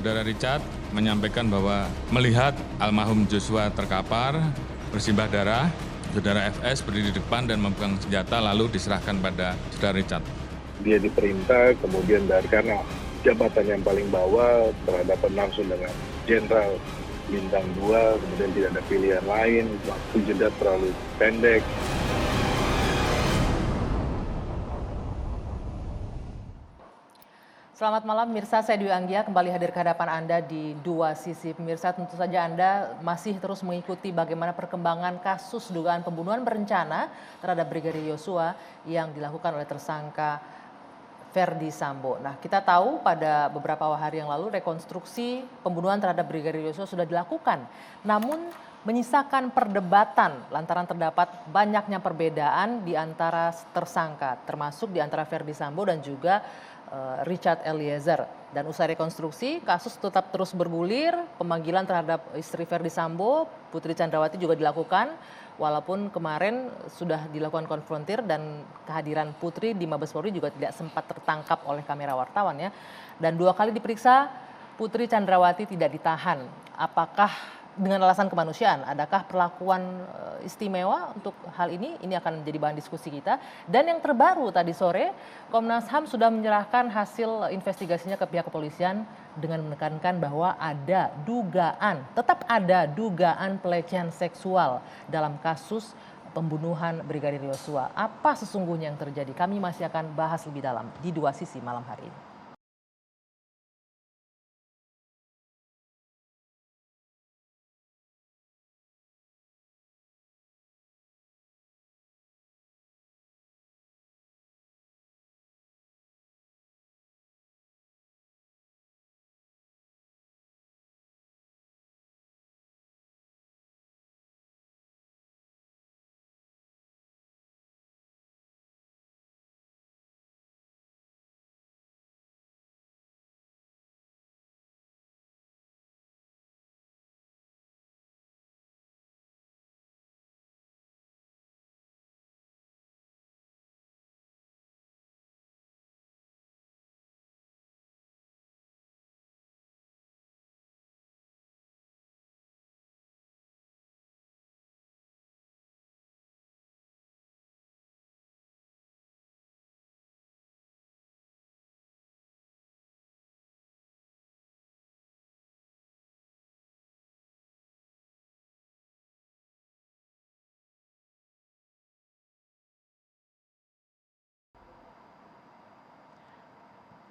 Saudara Richard menyampaikan bahwa melihat almarhum Joshua terkapar, bersimbah darah, Saudara FS berdiri di depan dan memegang senjata lalu diserahkan pada Saudara Richard. Dia diperintah, kemudian karena jabatan yang paling bawah berhadapan langsung dengan Jenderal Bintang 2, kemudian tidak ada pilihan lain, waktu jeda terlalu pendek. Selamat malam pemirsa, saya Dwi Anggia kembali hadir ke hadapan Anda di Dua Sisi. Pemirsa, tentu saja Anda masih terus mengikuti bagaimana perkembangan kasus dugaan pembunuhan berencana terhadap Brigadir Yosua yang dilakukan oleh tersangka Ferdi Sambo. Nah, kita tahu pada beberapa hari yang lalu rekonstruksi pembunuhan terhadap Brigadir Yosua sudah dilakukan. Namun menyisakan perdebatan lantaran terdapat banyaknya perbedaan di antara tersangka, termasuk di antara Ferdi Sambo dan juga Richard Eliezer. Dan usai rekonstruksi, kasus tetap terus bergulir. Pemanggilan terhadap istri Ferdi Sambo, Putri Chandrawati juga dilakukan. Walaupun kemarin sudah dilakukan konfrontir dan kehadiran Putri di Mabes Polri juga tidak sempat tertangkap oleh kamera wartawan ya. Dan 2 kali diperiksa, Putri Chandrawati tidak ditahan. Apakah dengan alasan kemanusiaan, adakah perlakuan istimewa untuk hal ini? Ini akan menjadi bahan diskusi kita. Dan yang terbaru tadi sore, Komnas HAM sudah menyerahkan hasil investigasinya ke pihak kepolisian dengan menekankan bahwa tetap ada dugaan pelecehan seksual dalam kasus pembunuhan Brigadir Yosua. Apa sesungguhnya yang terjadi? Kami masih akan bahas lebih dalam di Dua Sisi malam hari ini.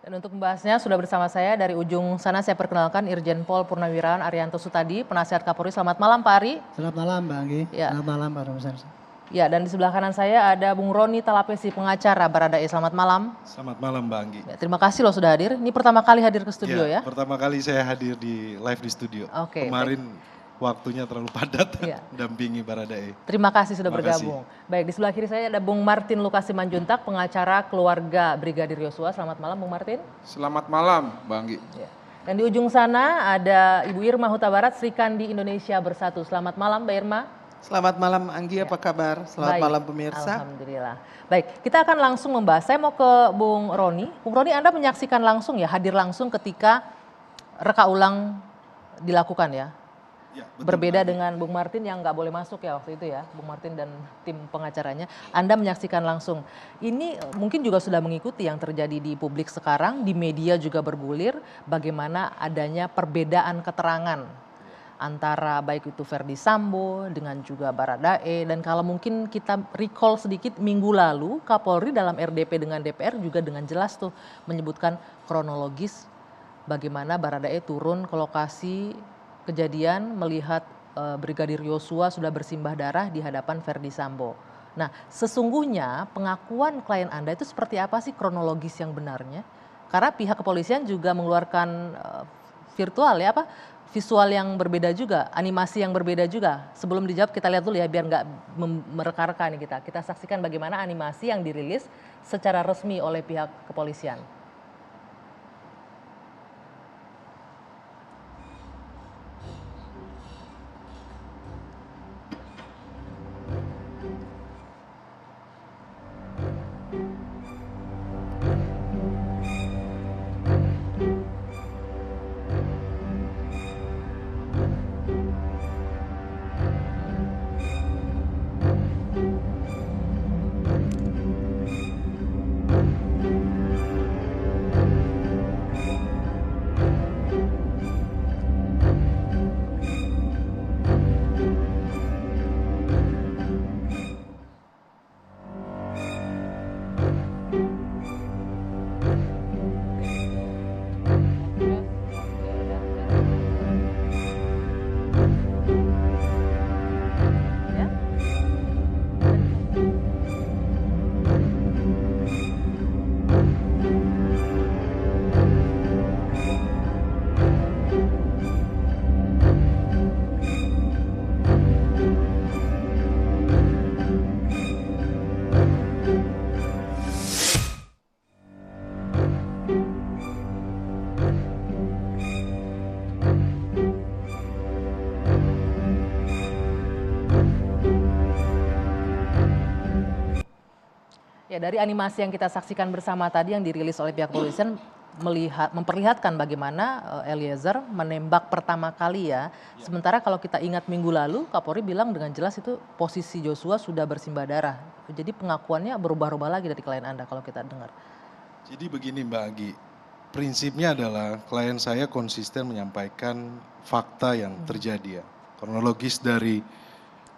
Dan untuk membahasnya sudah bersama saya dari ujung sana saya perkenalkan Irjen Pol Purnawirawan Arianto Sutadi, Penasihat Kapolri. Selamat malam Pak Ari. Selamat malam Mbak Anggi. Ya. Selamat malam Pak Romisan. Ya, dan di sebelah kanan saya ada Bung Roni Talapesi, pengacara Baradae. Selamat malam. Selamat malam Mbak Anggi. Ya, terima kasih loh sudah hadir. Ini pertama kali hadir ke studio ya? Pertama kali saya hadir di live di studio. Oke, kemarin waktunya terlalu padat dampingi Baradae. Terima kasih sudah bergabung. Baik, di sebelah kiri saya ada Bung Martin Lukasi Manjuntak, pengacara keluarga Brigadir Yosua. Selamat malam Bung Martin. Selamat malam Mbak Anggi. Ya. Dan di ujung sana ada Ibu Irma Huta Barat, Sri Kandi Indonesia Bersatu. Selamat malam Mbak Irma. Selamat malam Anggi, apa kabar? Selamat malam pemirsa. Alhamdulillah. Baik, kita akan langsung membahas. Saya mau ke Bung Roni. Bung Roni, Anda menyaksikan langsung ya, hadir langsung ketika reka ulang dilakukan ya? Ya, betul, berbeda dengan Bung Martin yang nggak boleh masuk ya waktu itu ya, Bung Martin dan tim pengacaranya. Anda menyaksikan langsung. Ini mungkin juga sudah mengikuti yang terjadi di publik sekarang, di media juga bergulir bagaimana adanya perbedaan keterangan antara baik itu Ferdi Sambo dengan juga Baradae. Dan kalau mungkin kita recall sedikit minggu lalu, Kapolri dalam RDP dengan DPR juga dengan jelas tuh menyebutkan kronologis bagaimana Baradae turun ke lokasi kejadian melihat Brigadir Yosua sudah bersimbah darah di hadapan Ferdi Sambo. Nah, sesungguhnya pengakuan klien Anda itu seperti apa sih kronologis yang benarnya? Karena pihak kepolisian juga mengeluarkan visual yang berbeda juga, animasi yang berbeda juga. Sebelum dijawab kita lihat dulu ya biar nggak mereka-reka nih kita. Kita saksikan bagaimana animasi yang dirilis secara resmi oleh pihak kepolisian. Ya, dari animasi yang kita saksikan bersama tadi yang dirilis oleh pihak kepolisian memperlihatkan bagaimana Eliezer menembak pertama kali ya. Sementara kalau kita ingat minggu lalu Kapolri bilang dengan jelas itu posisi Joshua sudah bersimbah darah. Jadi pengakuannya berubah-ubah lagi dari klien Anda kalau kita dengar. Jadi begini Mbak Agi, prinsipnya adalah klien saya konsisten menyampaikan fakta yang terjadi ya. Kronologis dari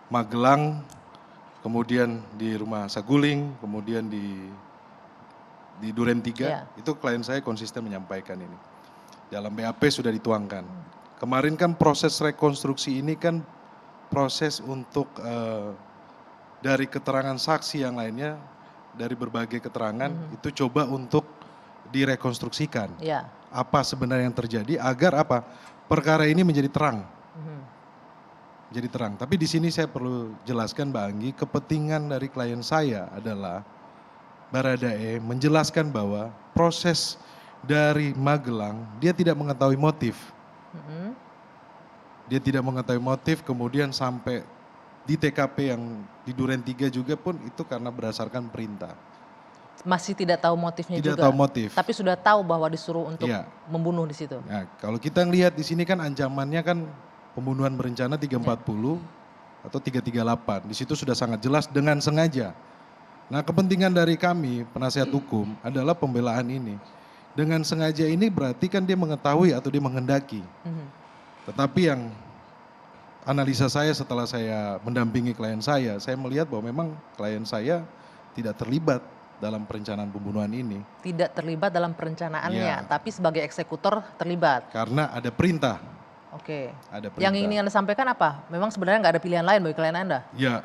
Magelang, kemudian di rumah Saguling, kemudian di Duren 3, itu klien saya konsisten menyampaikan ini. Dalam BAP sudah dituangkan. Kemarin kan proses rekonstruksi ini kan proses untuk dari keterangan saksi yang lainnya, dari berbagai keterangan, itu coba untuk direkonstruksikan. Apa sebenarnya yang terjadi agar apa? Perkara ini menjadi terang. Jadi terang. Tapi di sini saya perlu jelaskan Mbak Anggi, kepentingan dari klien saya adalah Baradae menjelaskan bahwa proses dari Magelang dia tidak mengetahui motif. Dia tidak mengetahui motif, kemudian sampai di TKP yang di Duren 3 juga pun itu karena berdasarkan perintah. Masih tidak tahu motifnya juga. Tidak tahu motif. Tapi sudah tahu bahwa disuruh untuk membunuh di situ. Nah, kalau kita lihat di sini kan ancamannya kan pembunuhan berencana 340 atau 338. Di situ sudah sangat jelas dengan sengaja. Nah, kepentingan dari kami penasihat hukum adalah pembelaan ini. Dengan sengaja ini berarti kan dia mengetahui atau dia menghendaki. Tetapi yang analisa saya setelah saya mendampingi klien saya melihat bahwa memang klien saya tidak terlibat dalam perencanaan pembunuhan ini. Tidak terlibat dalam perencanaannya, tapi sebagai eksekutor terlibat. Karena ada perintah. Oke. Ada perintah. Yang ingin Anda sampaikan apa? Memang sebenarnya nggak ada pilihan lain bagi klien Anda? Ya,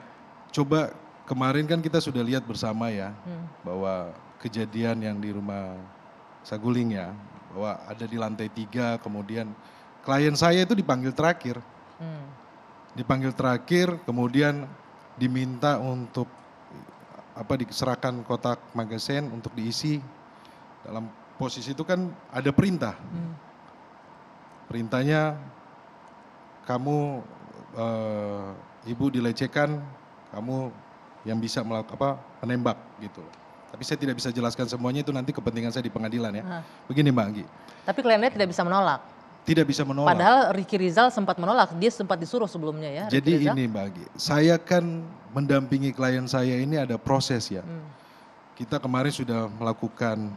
coba kemarin kan kita sudah lihat bersama ya, bahwa kejadian yang di rumah Saguling ya, bahwa ada di lantai 3, kemudian klien saya itu dipanggil terakhir. Dipanggil terakhir, kemudian diminta untuk diserahkan kotak magasin untuk diisi. Dalam posisi itu kan ada perintah. Perintahnya, kamu ibu dilecehkan, kamu yang bisa menembak gitu. Tapi saya tidak bisa jelaskan semuanya, itu nanti kepentingan saya di pengadilan ya. Begini Mbak Anggi. Tapi kliennya tidak bisa menolak? Tidak bisa menolak. Padahal Ricky Rizal sempat menolak, dia sempat disuruh sebelumnya ya. Jadi ini Mbak Anggi, saya kan mendampingi klien saya ini ada proses ya. Kita kemarin sudah melakukan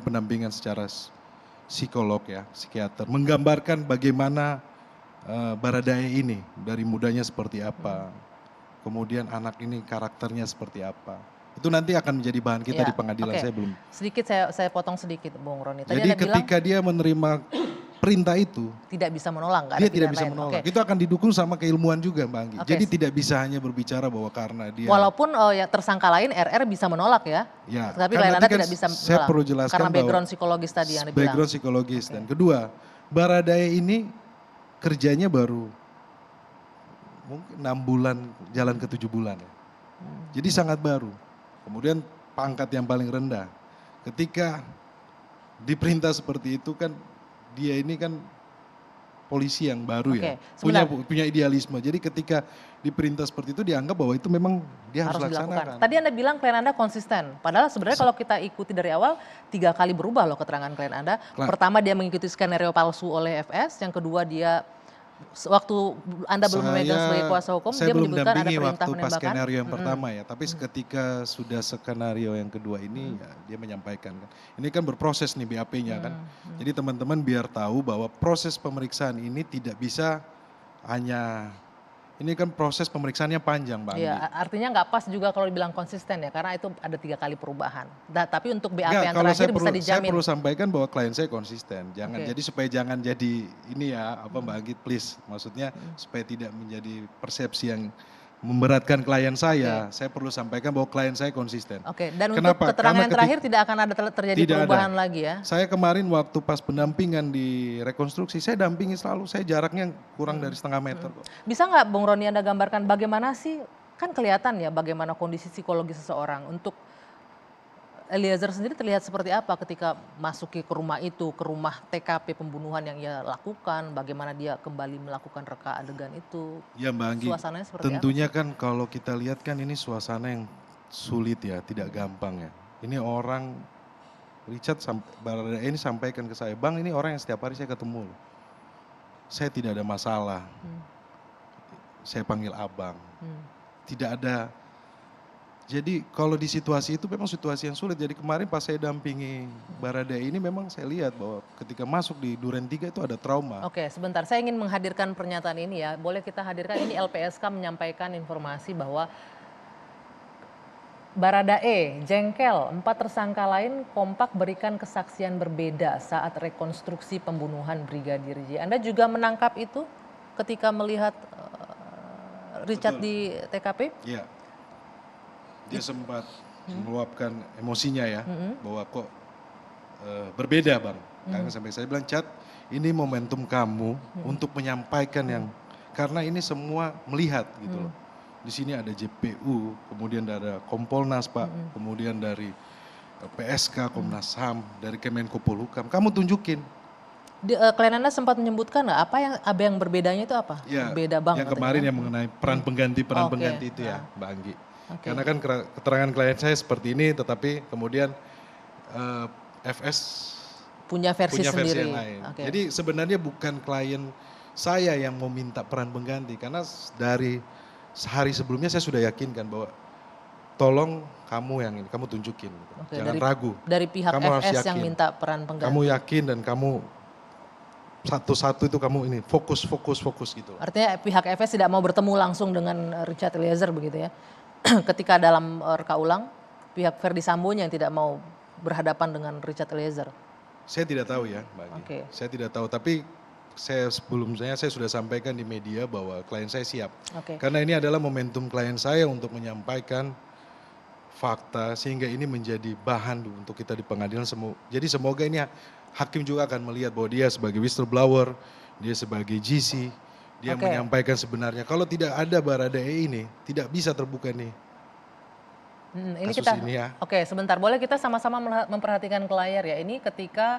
pendampingan secara psikolog ya, psikiater. Menggambarkan bagaimana Baradae ini, dari mudanya seperti apa. Kemudian anak ini karakternya seperti apa. Itu nanti akan menjadi bahan kita di pengadilan. Saya belum. Sedikit saya potong sedikit Bung Roni. Tadi jadi Anda ketika dia menerima perintah itu. Tidak bisa menolak. Dia tidak bisa menolak. Itu akan didukung sama keilmuan juga Mbak Anggi. Jadi tidak bisa hanya berbicara bahwa karena dia. Walaupun ya tersangka lain RR bisa menolak ya. Tapi klien Anda tidak bisa menolak. Saya perlu jelaskan karena background psikologis tadi yang Anda bilang. Background psikologis. Dan kedua, Baradae ini kerjanya baru mungkin 6 bulan, jalan ke 7 bulan ya. Jadi sangat baru. Kemudian pangkat yang paling rendah. Ketika diperintah seperti itu kan dia ini kan polisi yang baru ya. Punya idealisme. Jadi ketika diperintah seperti itu dianggap bahwa itu memang dia harus laksanakan. Tadi Anda bilang klien Anda konsisten. Padahal sebenarnya kalau kita ikuti dari awal 3 kali berubah loh keterangan klien Anda. Pertama dia mengikuti skenario palsu oleh FS. Yang kedua dia waktu Anda belum memegang sebagai kuasa hukum, dia menyebutkan ada perintah penembakan. Pas skenario yang pertama ya, tapi ketika sudah skenario yang kedua ini ya dia menyampaikan kan. Ini kan berproses nih BAP-nya kan. Jadi teman-teman biar tahu bahwa proses pemeriksaan ini tidak bisa hanya, ini kan proses pemeriksaannya panjang Bang. Iya, artinya nggak pas juga kalau dibilang konsisten ya, karena itu ada 3 kali perubahan. Tapi untuk BAP yang terakhir bisa dijamin. Saya perlu sampaikan bahwa klien saya konsisten. Jadi supaya jangan jadi ini ya, Mbak Agit please. Maksudnya supaya tidak menjadi persepsi yang memberatkan klien saya perlu sampaikan bahwa klien saya konsisten. Dan untuk keterangan yang terakhir tidak akan ada terjadi perubahan lagi ya? Saya kemarin waktu pas pendampingan di rekonstruksi, saya dampingi selalu, saya jaraknya kurang dari setengah meter. Bisa nggak Bung Roni Anda gambarkan bagaimana sih, kan kelihatan ya bagaimana kondisi psikologi seseorang. Untuk Eliezer sendiri terlihat seperti apa ketika masuki ke rumah itu, ke rumah TKP pembunuhan yang ia lakukan, bagaimana dia kembali melakukan reka adegan itu. Ya Mbak Anggi, suasananya seperti tentunya apa? Kan kalau kita lihat kan ini suasana yang sulit ya, tidak gampang ya. Ini orang Richard Baradae ini sampaikan ke saya, Bang ini orang yang setiap hari saya ketemu. Saya tidak ada masalah. Saya panggil abang. Tidak ada. Jadi kalau di situasi itu memang situasi yang sulit. Jadi kemarin pas saya dampingi Baradae ini memang saya lihat bahwa ketika masuk di Duren 3 itu ada trauma. Oke, sebentar. Saya ingin menghadirkan pernyataan ini ya. Boleh kita hadirkan, ini LPSK menyampaikan informasi bahwa Baradae jengkel, 4 tersangka lain kompak berikan kesaksian berbeda saat rekonstruksi pembunuhan Brigadir J. Anda juga menangkap itu ketika melihat Richard Betul. di TKP? Iya. Dia sempat meluapkan emosinya ya, bahwa kok berbeda Bang. Karena sampai saya bilang, Chat, ini momentum kamu untuk menyampaikan yang, karena ini semua melihat gitu loh. Di sini ada JPU, kemudian ada Kompolnas Pak, kemudian dari PSK, Komnas HAM, dari Kemenko Polhukam. Kamu tunjukin. Klien Anda sempat menyebutkan nggak apa yang berbedanya itu apa? Ya, Beda Bang. yang katanya, kemarin kan? yang mengenai peran pengganti itu ya, Mbak Anggi. Karena kan keterangan klien saya seperti ini, tetapi kemudian FS punya versi sendiri. yang lain. Oke. Jadi sebenarnya bukan klien saya yang mau minta peran pengganti, karena dari sehari sebelumnya saya sudah yakinkan bahwa tolong kamu yang ini, kamu tunjukin. Oke, Jangan ragu. Dari pihak Kamu harus FS yang yakin. minta peran pengganti. Kamu yakin dan kamu satu-satu itu kamu ini fokus gitu. Artinya pihak FS tidak mau bertemu langsung dengan Richard Eliezer begitu ya. Ketika dalam reka ulang, pihak Ferdy Sambo yang tidak mau berhadapan dengan Richard Eliezer. Saya tidak tahu ya, Mbak Anggi. Oke. Saya tidak tahu, tapi sebelumnya saya sudah sampaikan di media bahwa klien saya siap. Oke. Karena ini adalah momentum klien saya untuk menyampaikan fakta sehingga ini menjadi bahan untuk kita di pengadilan. Jadi semoga ini hakim juga akan melihat bahwa dia sebagai whistleblower, dia sebagai GC, dia menyampaikan sebenarnya. Kalau tidak ada Baradae ini, tidak bisa terbuka nih. Ini kasus kita, ini ya. Oke, sebentar. Boleh kita sama-sama memperhatikan ke layar ya. Ini ketika,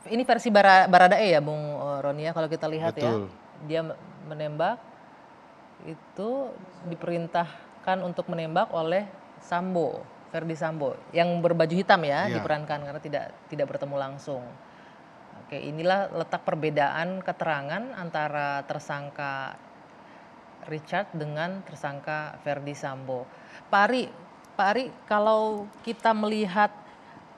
ini versi Baradae ya Bung Roni ya, kalau kita lihat. Betul. Ya. Dia menembak, itu diperintahkan untuk menembak oleh Sambo, Ferdy Sambo. Yang berbaju hitam ya, diperankan karena tidak bertemu langsung. Oke, inilah letak perbedaan keterangan antara tersangka Richard dengan tersangka Ferdy Sambo. Pak Ari, kalau kita melihat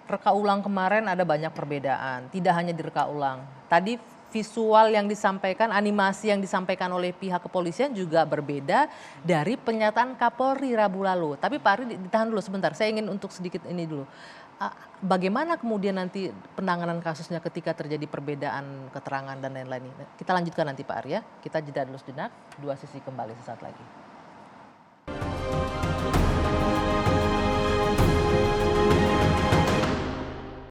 reka ulang kemarin ada banyak perbedaan, tidak hanya di reka ulang. Tadi visual yang disampaikan, animasi yang disampaikan oleh pihak kepolisian juga berbeda dari pernyataan Kapolri Rabu lalu. Tapi Pak Ari ditahan dulu sebentar, saya ingin untuk sedikit ini dulu. Bagaimana kemudian nanti penanganan kasusnya ketika terjadi perbedaan keterangan dan lain-lain? Kita lanjutkan nanti Pak Ari ya. Kita jeda dulu sejenak, Dua Sisi kembali sesaat lagi.